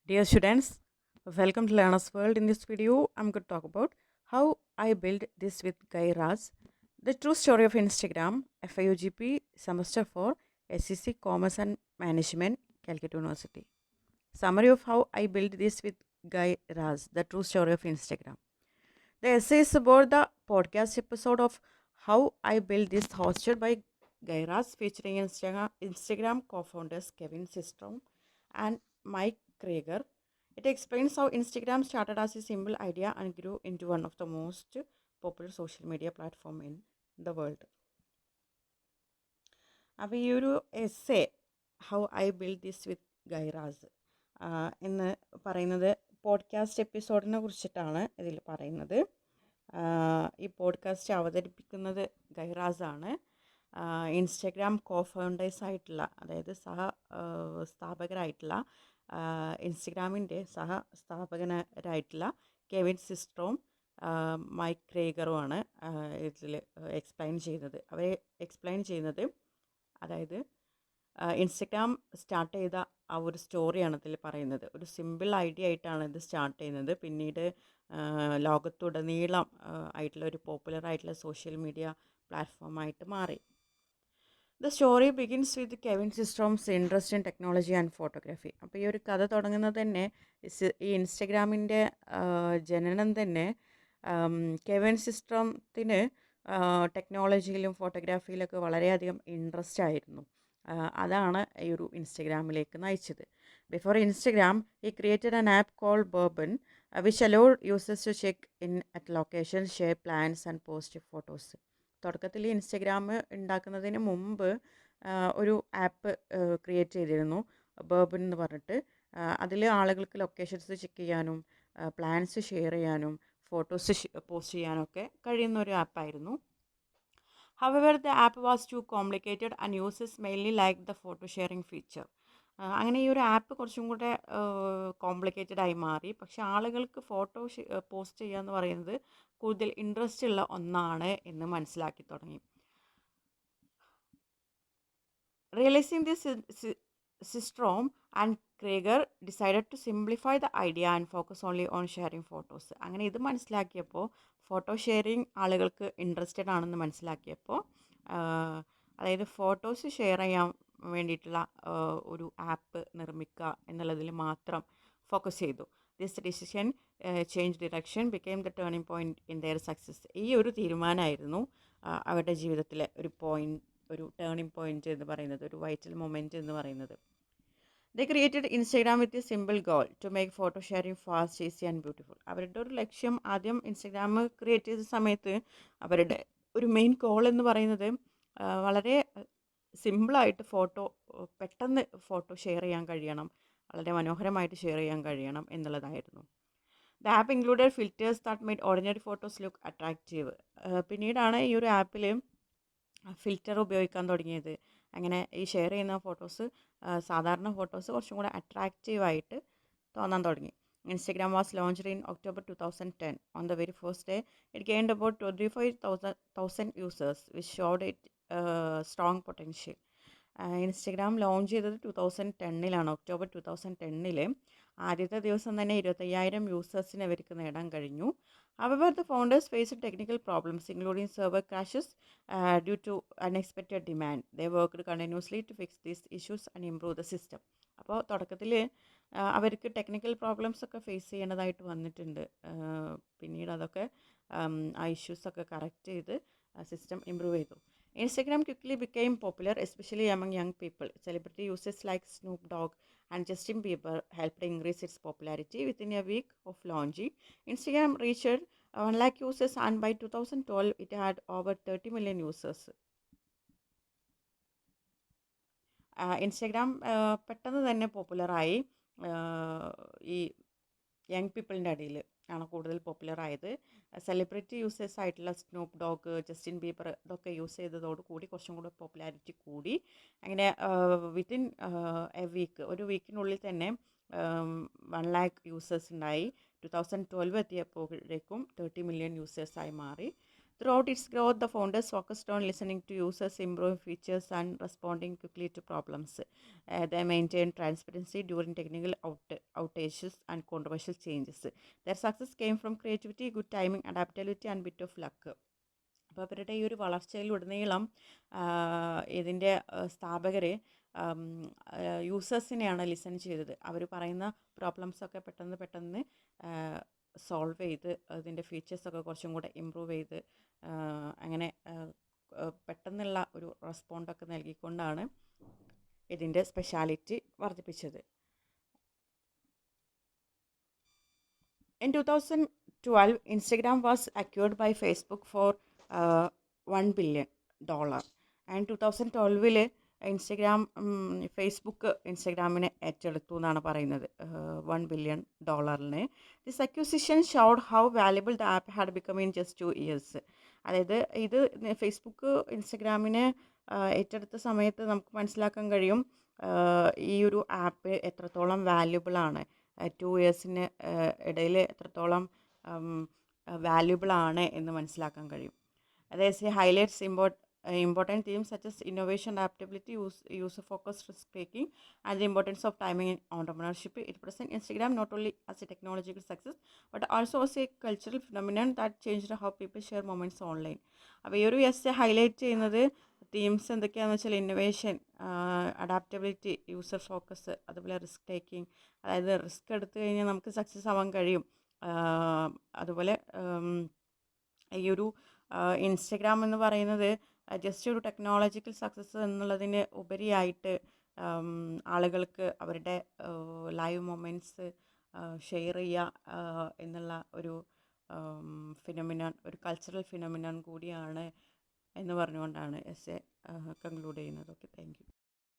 Dear students, welcome to Learner's World. In this video, I'm going to talk about how I built this with Guy Raz, the true story of Instagram, FIUGP, Semester 4, SEC Commerce and Management, Calcutta University. Summary of how I built this with Guy Raz, the true story of Instagram. The essay is about the podcast episode of how I built this, hosted by Guy Raz, featuring Instagram co-founders Kevin Systrom and Mike Krieger. It explains how Instagram started as a simple idea and grew into one of the most popular social media platform in the world. അപ്പോൾ ഈ ഒരു essay how I build this with Guy Raz എന്ന് പറയുന്നത് podcast എപ്പിസോഡിനെ കുറിച്ചിട്ടാണ് ഇതിൽ പറയുന്നത്. ഈ podcast അവതരിപ്പിക്കുന്നത് ഗൈറാസാണ്. ഇൻസ്റ്റഗ്രാം കോഫൗണ്ടേഴ്സായിട്ടുള്ള, അതായത് സ്ഥാപകരായിട്ടുള്ള ഇൻസ്റ്റഗ്രാമിൻ്റെ സ്ഥാപകരായിട്ടുള്ള കെവിൻ സിസ്ട്രോം മൈക്ക് ക്രേഗറുമാണ് ഇതിൽ എക്സ്പ്ലെയിൻ ചെയ്യുന്നത്. അതായത് ഇൻസ്റ്റഗ്രാം സ്റ്റാർട്ട് ചെയ്ത ആ ഒരു സ്റ്റോറിയാണ് ഇതിൽ പറയുന്നത്. ഒരു സിമ്പിൾ ഐഡിയ ആയിട്ടാണ് ഇത് സ്റ്റാർട്ട് ചെയ്യുന്നത്. പിന്നീട് ലോകത്തുടനീളം ആയിട്ടുള്ള ഒരു പോപ്പുലർ ആയിട്ടുള്ള സോഷ്യൽ മീഡിയ പ്ലാറ്റ്ഫോമായിട്ട് മാറി. The story begins with Kevin Systrom's interest in technology and photography. അപ്പോൾ ഈ ഒരു കഥ തുടങ്ങുന്നത് തന്നെ ഈ ഇൻസ്റ്റഗ്രാമിൻ്റെ ജനനം തന്നെ കെവിൻ സിസ്ട്രോത്തിന് ടെക്നോളജിയിലും ഫോട്ടോഗ്രാഫിയിലൊക്കെ വളരെയധികം ഇൻട്രസ്റ്റ് ആയിരുന്നു. അതാണ് ഈ ഒരു ഇൻസ്റ്റഗ്രാമിലേക്ക് നയിച്ചത്. Before Instagram he created an app called Bourbon, which allowed users to check in at locations, share plans and post photos. തുടക്കത്തിൽ ഇൻസ്റ്റഗ്രാം ഉണ്ടാക്കുന്നതിന് മുമ്പ് ഒരു ആപ്പ് ക്രിയേറ്റ് ചെയ്തിരുന്നു, ബേർബൻ എന്ന് പറഞ്ഞിട്ട്. അതിൽ ആളുകൾക്ക് ലൊക്കേഷൻസ് ചെക്ക് ചെയ്യാനും പ്ലാൻസ് ഷെയർ ചെയ്യാനും ഫോട്ടോസ് പോസ്റ്റ് ചെയ്യാനൊക്കെ കഴിയുന്ന ഒരു ആപ്പായിരുന്നു. However, the app was too complicated and users mainly liked the photo sharing feature. അങ്ങനെ ഈ ഒരു ആപ്പ് കുറച്ചും കൂടെ കോംപ്ലിക്കേറ്റഡ് ആയി മാറി. പക്ഷെ ആളുകൾക്ക് ഫോട്ടോ പോസ്റ്റ് ചെയ്യുക എന്ന് പറയുന്നത് കൂടുതൽ ഇൻട്രസ്റ്റ് ഉള്ള ഒന്നാണ് എന്ന് മനസ്സിലാക്കി തുടങ്ങി. Realizing this, Systrom and Krieger decided to simplify the idea and focus only on sharing photos. അങ്ങനെ ഇത് മനസ്സിലാക്കിയപ്പോൾ, ഫോട്ടോ ഷെയറിങ് ആളുകൾക്ക് ഇൻട്രസ്റ്റഡ് ആണെന്ന് മനസ്സിലാക്കിയപ്പോൾ, അതായത് ഫോട്ടോസ് ഷെയർ ചെയ്യാൻ വേണ്ടിയിട്ടുള്ള ഒരു ആപ്പ് നിർമ്മിക്കുക എന്നുള്ളതിൽ മാത്രം ഫോക്കസ് ചെയ്തു. This decision change direction became the turning point in there success. ഈ ഒരു തീരുമാനമായിരുന്നു അവരുടെ ജീവിതത്തിലെ ഒരു ടേണിംഗ് പോയിന്റ് എന്ന് പറയുന്നത്, ഒരു വൈറ്റൽ മൊമെൻറ്റ് എന്ന് പറയുന്നത്. They created Instagram with a simple goal to make photo sharing fast, easy and beautiful. അവരുടെ ഒരു ലക്ഷ്യം, ആദ്യം ഇൻസ്റ്റഗ്രാം ക്രിയേറ്റ് ചെയ്ത സമയത്ത് അവരുടെ ഒരു മെയിൻ ഗോൾ എന്ന് പറയുന്നത് വളരെ സിമ്പിളായിട്ട് പെട്ടെന്ന് ഫോട്ടോ ഷെയർ ചെയ്യാൻ കഴിയണം, വളരെ മനോഹരമായിട്ട് ഷെയർ ചെയ്യാൻ കഴിയണം എന്നുള്ളതായിരുന്നു. The app included filters that made ordinary photos look attractive. പിന്നീടാണ് ഈ ഒരു ആപ്പിൽ ഫിൽറ്റർ ഉപയോഗിക്കാൻ തുടങ്ങിയത്. അങ്ങനെ ഈ ഷെയർ ചെയ്യുന്ന ഫോട്ടോസ്, സാധാരണ ഫോട്ടോസ് കുറച്ചും കൂടെ അട്രാക്റ്റീവായിട്ട് തോന്നാൻ തുടങ്ങി. Instagram was launched in October 2010. On the very first day, it gained about 25,000 users, which showed it strong potential. Instagram launch ചെയ്തത് 2010-ലാണ്, ഒക്ടോബർ 2010. ആദ്യത്തെ ദിവസം തന്നെ 25,000 യൂസേഴ്സിനെ അവർക്ക് നേടാൻ കഴിഞ്ഞു. However, the founders faced technical problems, including server crashes due to unexpected demand. They worked continuously to fix these issues and improve the system. അപ്പോൾ തുടക്കത്തിൽ അവർക്ക് ടെക്നിക്കൽ പ്രോബ്ലംസ് ഒക്കെ ഫേസ് ചെയ്യേണ്ടതായിട്ട് വന്നിട്ടുണ്ട്. പിന്നീട് അതൊക്കെ ആ ഇഷ്യൂസൊക്കെ കറക്റ്റ് ചെയ്ത് സിസ്റ്റം ഇമ്പ്രൂവ് ചെയ്തു. Instagram quickly became popular, especially among young people. Celebrity users like Snoop Dogg and Justin Bieber helped increase its popularity. Within a week of launching, Instagram reached 1 lakh users, and by 2012, it had over 30 million users. Instagram പെട്ടെന്ന് തന്നെ പോപ്പുലറായി. ഈ young പീപ്പിളിൻ്റെ ഇടയിൽ ആണ് കൂടുതൽ പോപ്പുലറായത്. Celebrity users ആയിട്ടുള്ള snoop dog, Justin Bieber, ഇതൊക്കെ use ചെയ്തതോടുകൂടി കുറച്ചും കൂടി പോപ്പുലാരിറ്റി കൂടി. അങ്ങനെ വിത്തിൻ ഒരു വീക്കിനുള്ളിൽ തന്നെ 1 lakh യൂസേഴ്സ് ഉണ്ടായി. 2012 എത്തിയപ്പോഴേക്കും 30 million യൂസേഴ്സായി മാറി. Throughout its growth, the founders focused on listening to users, improving features, and responding quickly to problems. They maintained transparency during technical outages and controversial changes. Their success came from creativity, good timing, adaptability, and bit of luck. അപ്പോൾ അവരുടെ ഈ ഒരു വളർച്ചയിലുടനീളം ഇതിൻ്റെ സ്ഥാപകർ യൂസേഴ്സിനെയാണ് listen ചെയ്തത്. അവർ പറയുന്ന പ്രോബ്ലംസൊക്കെ പെട്ടെന്ന് solve ചെയ്ത് അതിൻ്റെ ഫീച്ചേഴ്സൊക്കെ കുറച്ചും കൂടെ ഇമ്പ്രൂവ് ചെയ്ത് അങ്ങനെ പെട്ടെന്നുള്ള ഒരു റെസ്പോണ്ടൊക്കെ നൽകിക്കൊണ്ടാണ് ഇതിൻ്റെ speciality വർദ്ധിപ്പിച്ചത്. In 2012, Instagram was acquired by Facebook for $1 billion. And 2012 Facebook ഇൻസ്റ്റഗ്രാമിനെ ഏറ്റെടുത്തു എന്നാണ് പറയുന്നത് $1 billion. This acquisition showed how valuable the app had become in just 2 years. അതായത് ഇത് ഫേസ്ബുക്ക് ഇൻസ്റ്റഗ്രാമിനെ ഏറ്റെടുത്ത സമയത്ത് നമുക്ക് മനസ്സിലാക്കാൻ കഴിയും ഈ ഒരു ആപ്പ് എത്രത്തോളം വാല്യുബിളാണ്, 2 yearsന് ഇടയിൽ എത്രത്തോളം വാല്യുബിളാണ് എന്ന് മനസ്സിലാക്കാൻ കഴിയും. അതായത് highlights important themes such as innovation, adaptability, user-focused risk-taking, and the importance of timing in entrepreneurship. It presents Instagram not only as a technological success, but also as a cultural phenomenon that changed how people share moments online. അപ്പോൾ ഈ ഒരു highlight ചെയ്യുന്നത് themes എന്തൊക്കെയാണെന്ന് വെച്ചാൽ innovation, adaptability, user focus, അതുപോലെ risk taking. അതായത് risk എടുത്തു കഴിഞ്ഞാൽ നമുക്ക് സക്സസ് ആവാൻ കഴിയും. അതുപോലെ ഈ ഒരു ഇൻസ്റ്റഗ്രാം എന്ന് പറയുന്നത് ജസ്റ്റ് ഒരു ടെക്നോളജിക്കൽ സക്സസ് എന്നുള്ളതിന് ഉപരിയായിട്ട് ആളുകൾക്ക് അവരുടെ ലൈവ് മൊമെൻറ്റ്സ് ഷെയർ ചെയ്യുക എന്നുള്ള ഒരു ഫിനോമിനോൺ, ഒരു കൾച്ചറൽ ഫിനോമിനോൺ കൂടിയാണ് എന്ന് പറഞ്ഞുകൊണ്ടാണ് കൺക്ലൂഡ് ചെയ്യുന്നത്. Okay, thank you.